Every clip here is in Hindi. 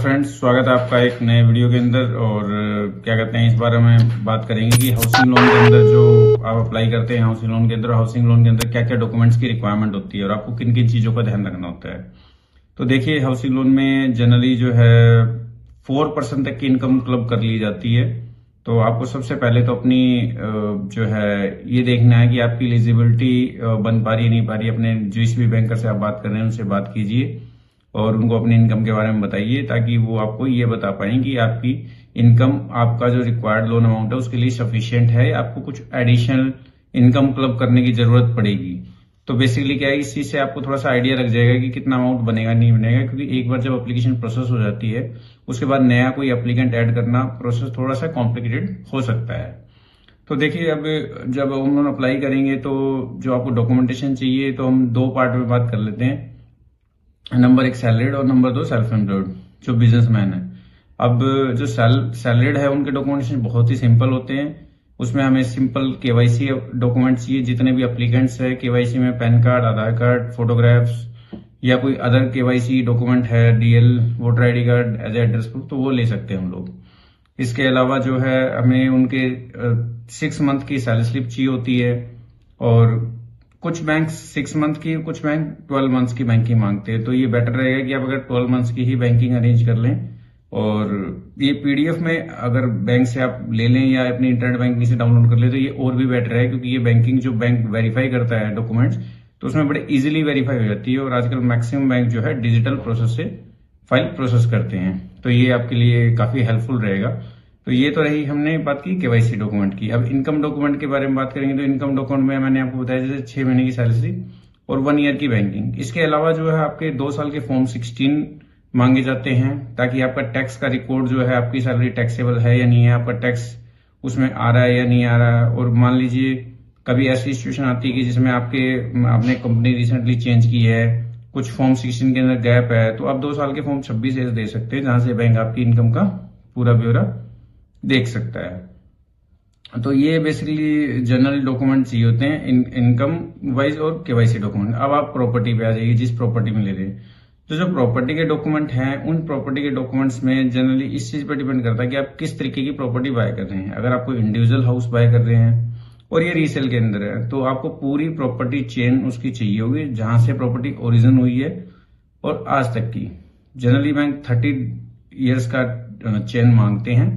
फ्रेंड्स, स्वागत है आपका एक नए वीडियो के अंदर। और क्या कहते हैं, इस बार हम बात करेंगे कि हाउसिंग लोन के अंदर जो आप अप्लाई करते हैं हाउसिंग लोन के अंदर क्या क्या डॉक्यूमेंट्स की रिक्वायरमेंट होती है और आपको किन किन चीजों का ध्यान रखना होता है। तो देखिए, हाउसिंग लोन में जनरली जो है 4% तक की इनकम क्लब कर ली जाती है। तो आपको सबसे पहले तो अपनी जो है ये देखना है कि आपकी एलिजिबिलिटी बन पा रही है नहीं पा रही है। अपने जिस भी बैंकर से आप बात कर रहे हैं उनसे बात कीजिए और उनको अपनी इनकम के बारे में बताइए, ताकि वो आपको ये बता पाए कि आपकी इनकम, आपका जो रिक्वायर्ड लोन अमाउंट है उसके लिए सफिशिएंट है, आपको कुछ एडिशनल इनकम क्लब करने की जरूरत पड़ेगी। तो बेसिकली क्या है, इस चीज से आपको थोड़ा सा आइडिया लग जाएगा कि कितना अमाउंट बनेगा नहीं बनेगा, क्योंकि एक बार जब एप्लीकेशन प्रोसेस हो जाती है उसके बाद नया कोई एप्लीकेंट ऐड करना प्रोसेस थोड़ा सा कॉम्प्लिकेटेड हो सकता है। तो देखिए, अब जब हम लोग अप्लाई करेंगे तो जो आपको डॉक्यूमेंटेशन चाहिए, तो हम दो पार्ट में बात कर लेते हैं। नंबर एक सैलरीड और नंबर दो सेल्फ एम्प्लॉयड, जो बिजनेसमैन है। अब जो सैलरीड है उनके डॉक्यूमेंटेशन बहुत ही सिंपल होते हैं। उसमें हमें सिंपल केवाईसी डॉक्यूमेंट चाहिए। जितने भी एप्लीकेंट्स है केवाईसी में PAN card, Aadhaar card, photographs या कोई अदर केवाईसी डॉक्यूमेंट है, DL, voter ID card as address proof, तो वो ले सकते हैं हम लोग। इसके अलावा जो है हमें उनके 6 मंथ की सैलरी स्लिप चाहिए होती है। और कुछ बैंक 6 मंथ की, कुछ बैंक 12 मंथ्स की बैंकिंग मांगते हैं। तो ये बेटर रहेगा कि आप अगर 12 मंथ्स की ही बैंकिंग अरेंज कर लें। और ये पीडीएफ में अगर बैंक से आप ले लें या अपनी इंटरनेट बैंकिंग से डाउनलोड कर ले तो ये और भी बेटर है, क्योंकि ये बैंकिंग जो बैंक वेरीफाई करता है डॉक्यूमेंट्स, तो उसमें बड़े इजीली वेरीफाई हो जाती है। और आजकल मैक्सिमम बैंक जो है डिजिटल प्रोसेस से फाइल प्रोसेस करते हैं, तो ये आपके लिए काफी हेल्पफुल रहेगा। तो ये तो रही हमने बात की केवाईसी डॉक्यूमेंट की। अब इनकम डॉक्यूमेंट के बारे में बात करेंगे। तो इनकम डॉक्यूमेंट में मैंने आपको बताया जैसे 6 महीने की सैलरी और 1 ईयर की बैंकिंग। इसके अलावा जो है आपके 2 साल के फॉर्म 16 मांगे जाते हैं, ताकि आपका टैक्स का रिकॉर्ड जो है, आपकी सैलरी टैक्सेबल है या नहीं है, आपका टैक्स उसमें आ रहा है या नहीं आ रहा है। और मान लीजिए कभी ऐसी सिचुएशन आती है कि जिसमें आपने कंपनी रिसेंटली चेंज की है, कुछ फॉर्म 16 के अंदर गैप है, तो आप 2 साल के फॉर्म 26 दे सकते हैं, जहां से बैंक आपकी इनकम का पूरा ब्यौरा देख सकता है। तो ये बेसिकली जनरल डॉक्यूमेंट चाहिए होते हैं इनकम वाइज और केवाईसी डॉक्यूमेंट। अब आप प्रॉपर्टी पे आ जाइए, जिस प्रॉपर्टी में ले रहे हैं। तो जो प्रॉपर्टी के डॉक्यूमेंट हैं, उन प्रॉपर्टी के डॉक्यूमेंट्स में जनरली इस चीज पर डिपेंड करता है कि आप किस तरीके की प्रॉपर्टी बाय कर रहे हैं। अगर आप कोई इंडिविजुअल हाउस बाय कर रहे हैं और ये रीसेल के अंदर है, तो आपको पूरी प्रॉपर्टी चेन उसकी चाहिए होगी, जहां से प्रॉपर्टी ओरिजिन हुई है और आज तक की। जनरली बैंक 30 ईयर्स का चेन मांगते हैं।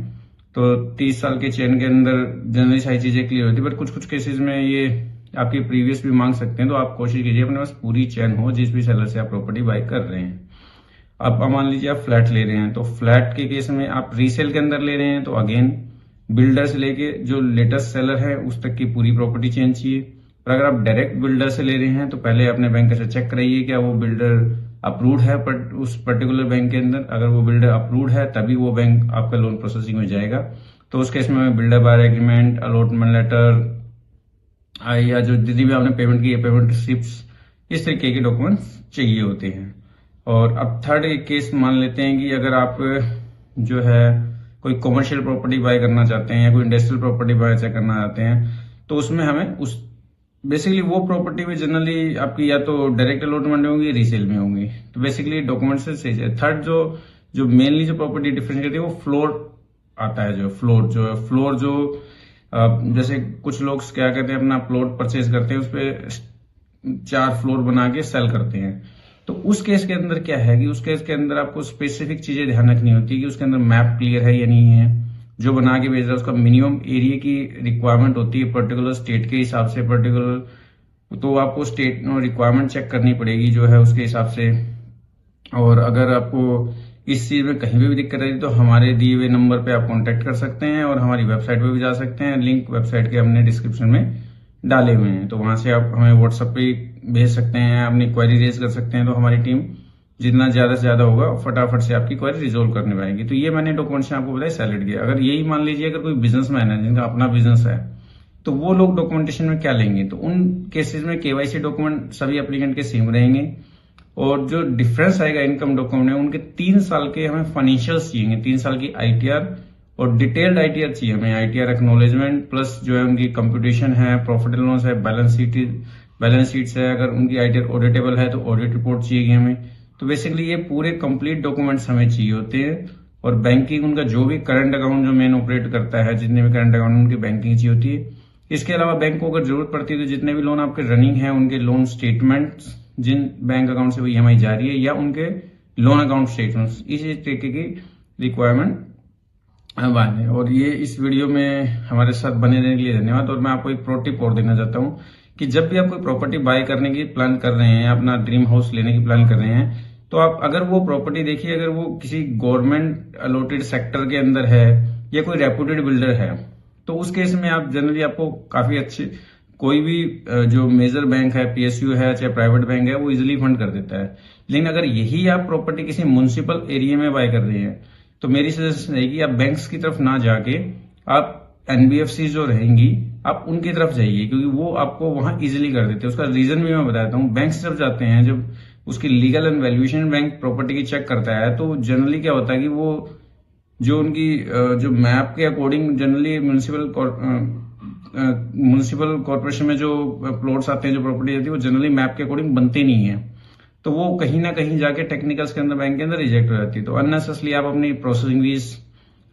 तो 30 साल के चेन के अंदर जनरली सारी चीजें क्लियर होती है, बट कुछ कुछ केसेस में ये आपकी प्रीवियस भी मांग सकते हैं। तो आप कोशिश कीजिए अपने पास पूरी चेन हो, जिस भी सेलर से आप प्रॉपर्टी बाय कर रहे हैं। अब मान लीजिए आप फ्लैट ले रहे हैं, तो फ्लैट के केस में आप रीसेल के अंदर ले रहे हैं, तो अगेन बिल्डर से लेके जो लेटेस्ट सेलर है उस तक की पूरी प्रॉपर्टी चेन चाहिए। और अगर आप डायरेक्ट बिल्डर से ले रहे हैं, तो पहले अपने बैंक से चेक कराइए क्या वो बिल्डर अप्रूव्ड है उस पर्टिकुलर बैंक के अंदर। अगर वो बिल्डर अप्रूव्ड है तभी वो बैंक आपका लोन प्रोसेसिंग में जाएगा। तो उस केस में builder buyer agreement, allotment letter, या जो जितनी भी आपने पेमेंट की है पेमेंट रिसिप्ट्स, इस तरीके के डॉक्यूमेंट्स चाहिए होते हैं। और अब थर्ड एक केस मान लेते हैं कि अगर आप जो है कोई कॉमर्शियल प्रॉपर्टी बाय करना चाहते हैं या कोई इंडस्ट्रियल प्रॉपर्टी बाय करना चाहते हैं, तो उसमें हमें बेसिकली वो प्रॉपर्टी में जनरली आपकी या तो डायरेक्ट अलॉटमेंट में होंगी, रीसेल में होंगी। तो बेसिकली डॉक्यूमेंट से सही है। थर्ड जो मेनली जो प्रॉपर्टी डिफरेंस करती है वो फ्लोर आता है। जो फ्लोर जो जैसे कुछ लोग क्या कहते हैं, अपना प्लॉट परचेज करते हैं, उस पर 4 फ्लोर बना के सेल करते हैं। तो उस केस के अंदर क्या है कि उस केस के अंदर आपको स्पेसिफिक चीजें ध्यान रखनी होती है कि उसके अंदर मैप क्लियर है या नहीं है। जो बना के भेज रहा है उसका मिनिमम एरिया की रिक्वायरमेंट होती है पर्टिकुलर स्टेट के हिसाब से पर्टिकुलर, तो आपको स्टेट रिक्वायरमेंट चेक करनी पड़ेगी जो है उसके हिसाब से। और अगर आपको इस चीज में कहीं भी दिक्कत है तो हमारे दिए हुए नंबर पे आप कांटेक्ट कर सकते हैं और हमारी वेबसाइट पे भी जा सकते हैं। लिंक वेबसाइट के हमने डिस्क्रिप्शन में डाले हुए हैं, तो वहां से आप हमें व्हाट्सएप पे भेज सकते हैं, अपनी क्वेरी रेज कर सकते हैं। तो हमारी टीम जितना ज्यादा से ज्यादा होगा फटाफट से आपकी क्वेरी रिजोल्व करने पाएगी। तो ये मैंने डॉक्यूमेंट्स आपको बताया सैलरी के। अगर यही मान लीजिए अगर कोई बिजनेसमैन है जिनका अपना बिजनेस है, तो वो लोग डॉक्यूमेंटेशन में क्या लेंगे, तो उन केसेस में केवाईसी डॉक्यूमेंट सभी एप्लीकेंट के सेम रहेंगे। और जो डिफरेंस आएगा इनकम डॉक्यूमेंट में, उनके 3 साल के हमें फाइनेंशियल्स चाहिए, 3 साल की आईटीआर और डिटेल्ड आईटीआर चाहिए हमें। आईटीआर एक्नॉलेजमेंट प्लस जो है उनकी कंप्यूटेशन है, प्रॉफिट एंड लॉस है, बैलेंस शीट्स है। अगर उनकी आईटीआर ऑडिटेबल है तो ऑडिट रिपोर्ट चाहिए हमें। तो बेसिकली ये पूरे कंप्लीट डॉक्यूमेंट्स हमें चाहिए होते हैं, और बैंकिंग उनका जो भी करंट अकाउंट जो मेन ऑपरेट करता है, जितने भी करंट अकाउंट उनकी बैंकिंग चाहिए होती है। इसके अलावा बैंक को अगर जरूरत पड़ती है तो जितने भी लोन आपके रनिंग है उनके लोन स्टेटमेंट्स, जिन बैंक अकाउंट से वो ईएमआई जा रही है, या उनके लोन अकाउंट स्टेटमेंट्स, इसी तरीके की रिक्वायरमेंट है। और ये इस वीडियो में हमारे साथ बने रहने के लिए धन्यवाद। और मैं आपको एक प्रो टिप और देना चाहता हूँ कि जब भी आप कोई प्रॉपर्टी बाय करने की प्लान कर रहे हैं, अपना ड्रीम हाउस लेने की प्लान कर रहे हैं, तो आप अगर वो प्रॉपर्टी देखिए, अगर वो किसी गवर्नमेंट अलॉटेड सेक्टर के अंदर है या कोई रेपुटेड बिल्डर है, तो उस केस में आप जनरली आपको काफी अच्छे, कोई भी जो मेजर बैंक है, पीएसयू है, चाहे प्राइवेट बैंक है, वो इजिली फंड कर देता है। लेकिन अगर यही आप प्रॉपर्टी किसी म्युनिसिपल एरिया में बाय कर रहे हैं, तो मेरी सजेशन है कि आप बैंक्स की तरफ ना जाके आप एनबीएफसी जो रहेंगी आप उनकी तरफ जाइए, क्योंकि वो आपको वहां इजिली कर देते हैं। उसका रीजन भी मैं बताता हूँ। बैंक्स जब जाते हैं, जब उसकी legal and valuation bank property की चेक करता है, तो जनरली क्या होता है कि वो जो उनकी जो मैप के अकॉर्डिंग, जनरली म्युनिसिपल कॉर्पोरेशन में जो प्लॉट्स आते हैं, जो प्रॉपर्टी आती है, वो जनरली मैप के अकॉर्डिंग बनते नहीं है, तो वो कहीं ना कहीं जाके टेक्निकल्स के अंदर, बैंक के अंदर रिजेक्ट हो जाती है। तो अननेसेसरली आप अपनी प्रोसेसिंग फीस,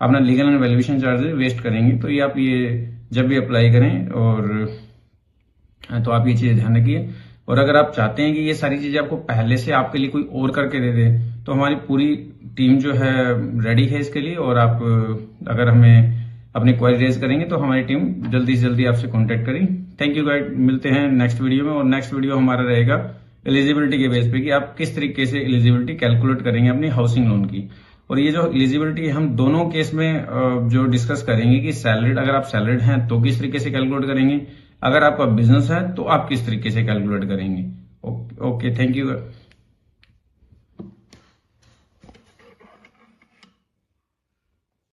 अपना legal and valuation charges waste करेंगे। तो ये आप जब भी अप्लाई करें, और तो आप ये चीजें ध्यान रखिए। और अगर आप चाहते हैं कि ये सारी चीजें आपको पहले से आपके लिए कोई और करके दे दे, तो हमारी पूरी टीम जो है रेडी है इसके लिए। और आप अगर हमें अपनी क्वेरी रेज करेंगे तो हमारी टीम जल्दी से जल्दी आपसे कॉन्टेक्ट करेगी। थैंक यू गाइड, मिलते हैं नेक्स्ट वीडियो में। और नेक्स्ट वीडियो हमारा रहेगा एलिजिबिलिटी के बेस पे, कि आप किस तरीके से एलिजिबिलिटी कैलकुलेट करेंगे अपनी हाउसिंग लोन की। और ये जो एलिजिबिलिटी हम दोनों केस में जो डिस्कस करेंगे कि सैलरीड, अगर आप सैलरीड हैं तो किस तरीके से कैलकुलेट करेंगे, अगर आपका बिजनेस है तो आप किस तरीके से कैलकुलेट करेंगे। Okay, thank you.